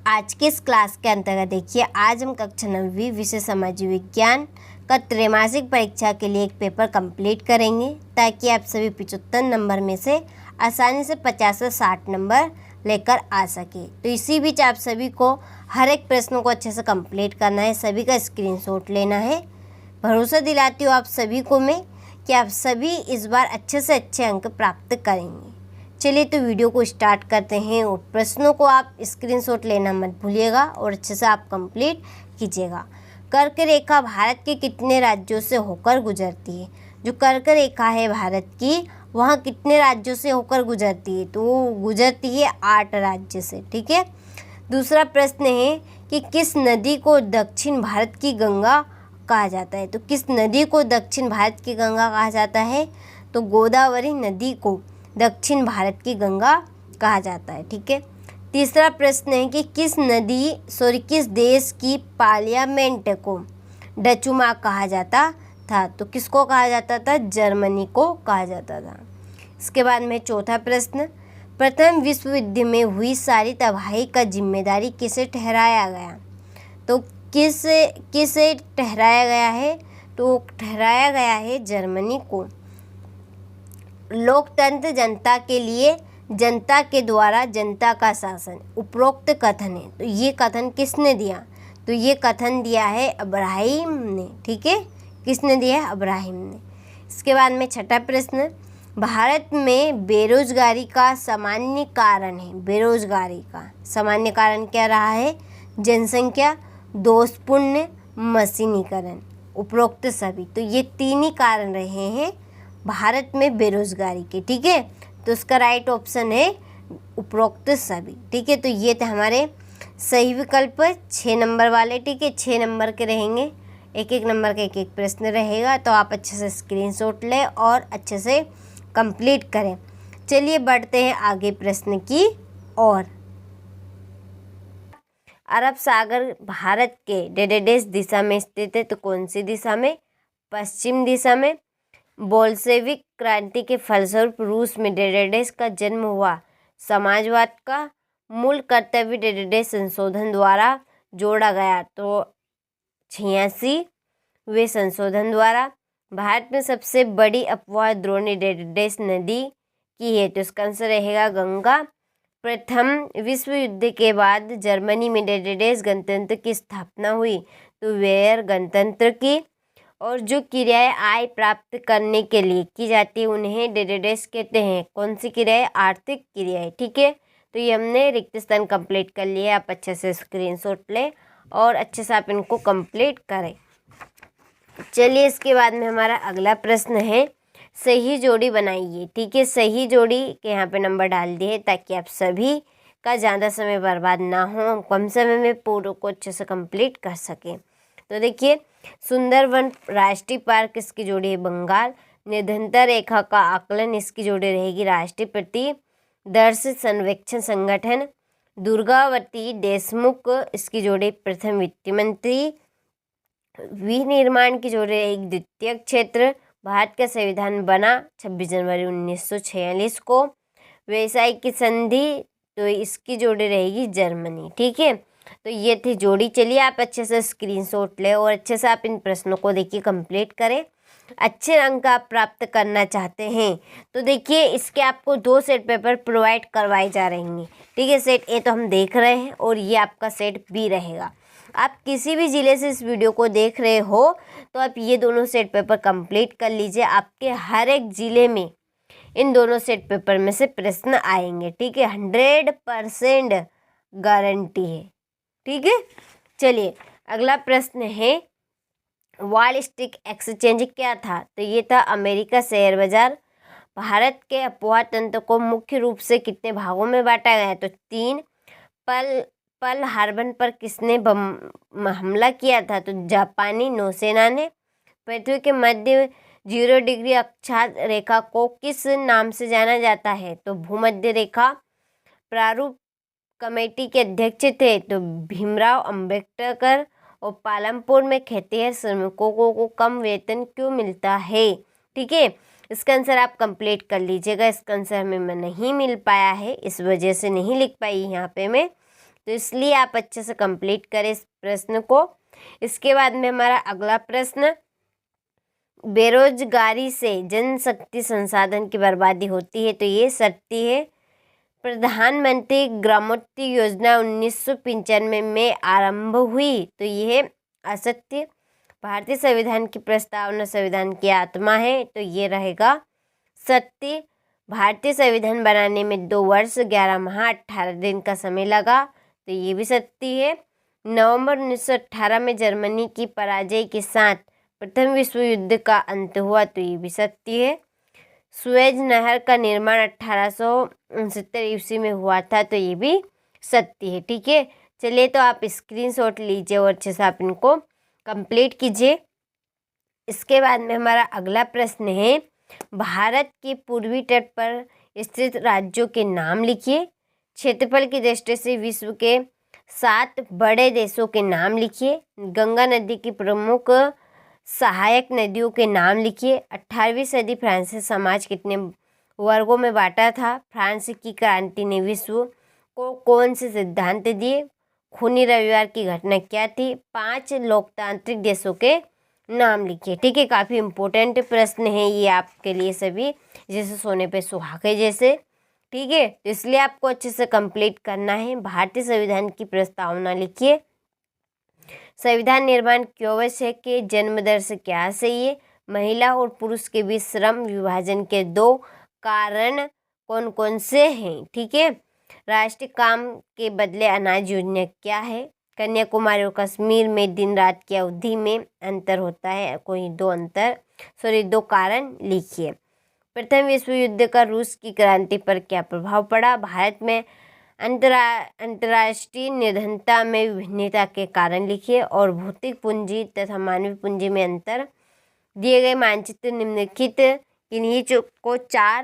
आज के इस क्लास के अंतर्गत देखिए, आज हम कक्षा 9वीं विषय सामाजिक विज्ञान का त्रैमासिक परीक्षा के लिए एक पेपर कंप्लीट करेंगे ताकि आप सभी 75 नंबर में से आसानी से 50 से 60 नंबर लेकर आ सके। तो इसी बीच आप सभी को हर एक प्रश्न को अच्छे से कंप्लीट करना है, सभी का स्क्रीनशॉट लेना है। भरोसा दिलाती हूँ आप सभी को मैं कि आप सभी इस बार अच्छे से अच्छे अंक प्राप्त करेंगे। चलिए तो वीडियो को स्टार्ट करते हैं और प्रश्नों को आप स्क्रीनशॉट लेना मत भूलिएगा और अच्छे से आप कंप्लीट कीजिएगा। कर्क रेखा भारत के कितने राज्यों से होकर गुजरती है? जो कर्क रेखा है भारत की, वहाँ कितने राज्यों से होकर गुजरती है? तो वो गुजरती है 8 राज्य से। ठीक है। दूसरा प्रश्न है कि किस नदी को दक्षिण भारत की गंगा कहा जाता है? तो किस नदी को दक्षिण भारत की गंगा कहा जाता है? तो गोदावरी नदी को दक्षिण भारत की गंगा कहा जाता है। ठीक है। तीसरा प्रश्न है कि किस देश की पार्लियामेंट को डचुमा कहा जाता था? तो किसको कहा जाता था? जर्मनी को कहा जाता था। इसके बाद में चौथा प्रश्न, प्रथम विश्व युद्ध में हुई सारी तबाही का जिम्मेदारी किसे ठहराया गया? तो किसे ठहराया गया है? तो ठहराया गया है जर्मनी को। लोकतंत्र जनता के लिए, जनता के द्वारा जनता का शासन, उपरोक्त कथन है। तो ये कथन किसने दिया? तो ये कथन दिया है अब्राहिम ने। ठीक है। किसने दिया है? अब्राहिम ने। इसके बाद में छठा प्रश्न, भारत में बेरोजगारी का सामान्य कारण है। बेरोजगारी का सामान्य कारण क्या रहा है? जनसंख्या, दोषपूर्ण, मशीनीकरण, उपरोक्त सभी। तो ये 3 ही कारण रहे हैं भारत में बेरोजगारी के। ठीक है। तो उसका राइट ऑप्शन है उपरोक्त सभी। ठीक है। तो ये थे हमारे सही विकल्प 6 नंबर वाले। ठीक है। 6 नंबर के रहेंगे, एक नंबर का एक प्रश्न रहेगा। तो आप अच्छे से स्क्रीनशॉट लें और अच्छे से कंप्लीट करें। चलिए बढ़ते हैं आगे प्रश्न की ओर। अरब सागर भारत के डेडेडेस दिशा में स्थित है। तो कौन सी दिशा में? पश्चिम दिशा में। बोल्शेविक क्रांति के फलस्वरूप रूस में डेडेडेस का जन्म हुआ। समाजवाद का मूल कर्तव्य डेडेडेस संशोधन द्वारा जोड़ा गया। तो 86वें संशोधन द्वारा। भारत में सबसे बड़ी अपवाह द्रोणी डेडेडेस नदी की है। तो इसका आंसर रहेगा गंगा। प्रथम विश्व युद्ध के बाद जर्मनी में डेडेडेस गणतंत्र की स्थापना हुई। तो वेयर गणतंत्र की। और जो क्रियाएं आय प्राप्त करने के लिए की जाती है उन्हें डेडेडेस कहते हैं। कौन सी क्रियाएं? आर्थिक क्रियाएं। ठीक है। तो ये हमने रिक्त स्थान कंप्लीट कर लिया। आप अच्छे से स्क्रीनशॉट लें और अच्छे से आप इनको कंप्लीट करें। चलिए इसके बाद में हमारा अगला प्रश्न है, सही जोड़ी बनाइए। ठीक है। सही जोड़ी के यहाँ पे नंबर डाल दिए ताकि आप सभी का ज़्यादा समय बर्बाद ना हो, कम समय में पूरे को अच्छे से कंप्लीट कर सकें। तो देखिए, सुंदरवन राष्ट्रीय पार्क, इसकी जोड़ी है बंगाल। निर्धनता रेखा का आकलन, इसकी जोड़ी रहेगी राष्ट्रीय प्रतिदर्श सर्वेक्षण संगठन। दुर्गावती देशमुख, इसकी जोड़ी प्रथम वित्त मंत्री। विनिर्माण की जोड़ी रहेगी द्वितीय क्षेत्र। भारत का संविधान बना 26 जनवरी 1946 को। व्यवसाय की संधि, तो इसकी जोड़ी रहेगी जर्मनी। ठीक है। तो ये थी जोड़ी। चलिए आप अच्छे से स्क्रीनशॉट लें और अच्छे से आप इन प्रश्नों को देखिए कंप्लीट करें। अच्छे अंक आप प्राप्त करना चाहते हैं तो देखिए इसके आपको 2 सेट पेपर प्रोवाइड करवाए जा रहे हैं। ठीक है। सेट ए तो हम देख रहे हैं और ये आपका सेट बी रहेगा। आप किसी भी ज़िले से इस वीडियो को देख रहे हो तो आप ये दोनों सेट पेपर कंप्लीट कर लीजिए। आपके हर एक ज़िले में इन दोनों सेट पेपर में से प्रश्न आएंगे। ठीक है। 100% गारंटी है। ठीक है। चलिए अगला प्रश्न है, वॉल स्ट्रीट एक्सचेंज क्या था? तो ये था अमेरिका शेयर बाजार। भारत के अफवाह तंत्र को मुख्य रूप से कितने भागों में बांटा गया है? तो 3। पर्ल हार्बर पर किसने हमला किया था? तो जापानी नौसेना ने। पृथ्वी के मध्य 0 डिग्री अक्षांश रेखा को किस नाम से जाना जाता है? तो भूमध्य रेखा। प्रारूप कमेटी के अध्यक्ष थे तो भीमराव अंबेडकर। और पालमपुर में खेतिहर श्रमिकों को कम वेतन क्यों मिलता है? ठीक है। इसका आंसर आप कंप्लीट कर लीजिएगा। इसका आंसर हमें नहीं मिल पाया है, इस वजह से नहीं लिख पाई यहाँ पे मैं। तो इसलिए आप अच्छे से कंप्लीट करें इस प्रश्न को। इसके बाद में हमारा अगला प्रश्न, बेरोजगारी से जनशक्ति संसाधन की बर्बादी होती है, तो ये सत्य है। प्रधानमंत्री ग्रामोन्नति योजना 1995 में आरंभ हुई, तो यह असत्य। भारतीय संविधान की प्रस्तावना संविधान की आत्मा है, तो ये रहेगा सत्य। भारतीय संविधान बनाने में 2 वर्ष 11 माह 18 दिन का समय लगा, तो ये भी सत्य है। नवंबर 1918 में जर्मनी की पराजय के साथ प्रथम विश्व युद्ध का अंत हुआ, तो ये भी सत्य है। सुएज नहर का निर्माण 1869 ईस्वी में हुआ था, तो ये भी सत्य है। ठीक है, चलिए तो आप स्क्रीनशॉट लीजिए और अच्छे से आप इनको कंप्लीट कीजिए। इसके बाद में हमारा अगला प्रश्न है, भारत के पूर्वी तट पर स्थित राज्यों के नाम लिखिए। क्षेत्रफल की दृष्टि से विश्व के 7 बड़े देशों के नाम लिखिए। गंगा नदी की प्रमुख सहायक नदियों के नाम लिखिए। 18वीं सदी फ्रांसीसी समाज कितने वर्गों में बांटा था? फ्रांस की क्रांति ने विश्व को कौन से सिद्धांत दिए? खूनी रविवार की घटना क्या थी? 5 लोकतांत्रिक देशों के नाम लिखिए। ठीक है, काफ़ी इम्पोर्टेंट प्रश्न है ये आपके लिए सभी, जैसे सोने पे सुहागे जैसे। ठीक है, तो इसलिए आपको अच्छे से कंप्लीट करना है। भारतीय संविधान की प्रस्तावना लिखिए। संविधान निर्माण क्यों आवश्यक है? जन्म दर से क्या सही है? महिला और पुरुष के बीच श्रम विभाजन के 2 कारण कौन कौन से हैं? ठीक है, राष्ट्रीय काम के बदले अनाज योजना क्या है? कन्याकुमारी और कश्मीर में दिन रात की अवधि में अंतर होता है, कोई 2 कारण लिखिए। प्रथम विश्व युद्ध का रूस की क्रांति पर क्या प्रभाव पड़ा? भारत में अंतर्राष्ट्रीय निर्धनता में विभिन्नता के कारण लिखिए। और भौतिक पूंजी तथा मानवीय पूंजी में अंतर। दिए गए मानचित्र निम्नलिखित इन्हीं को 4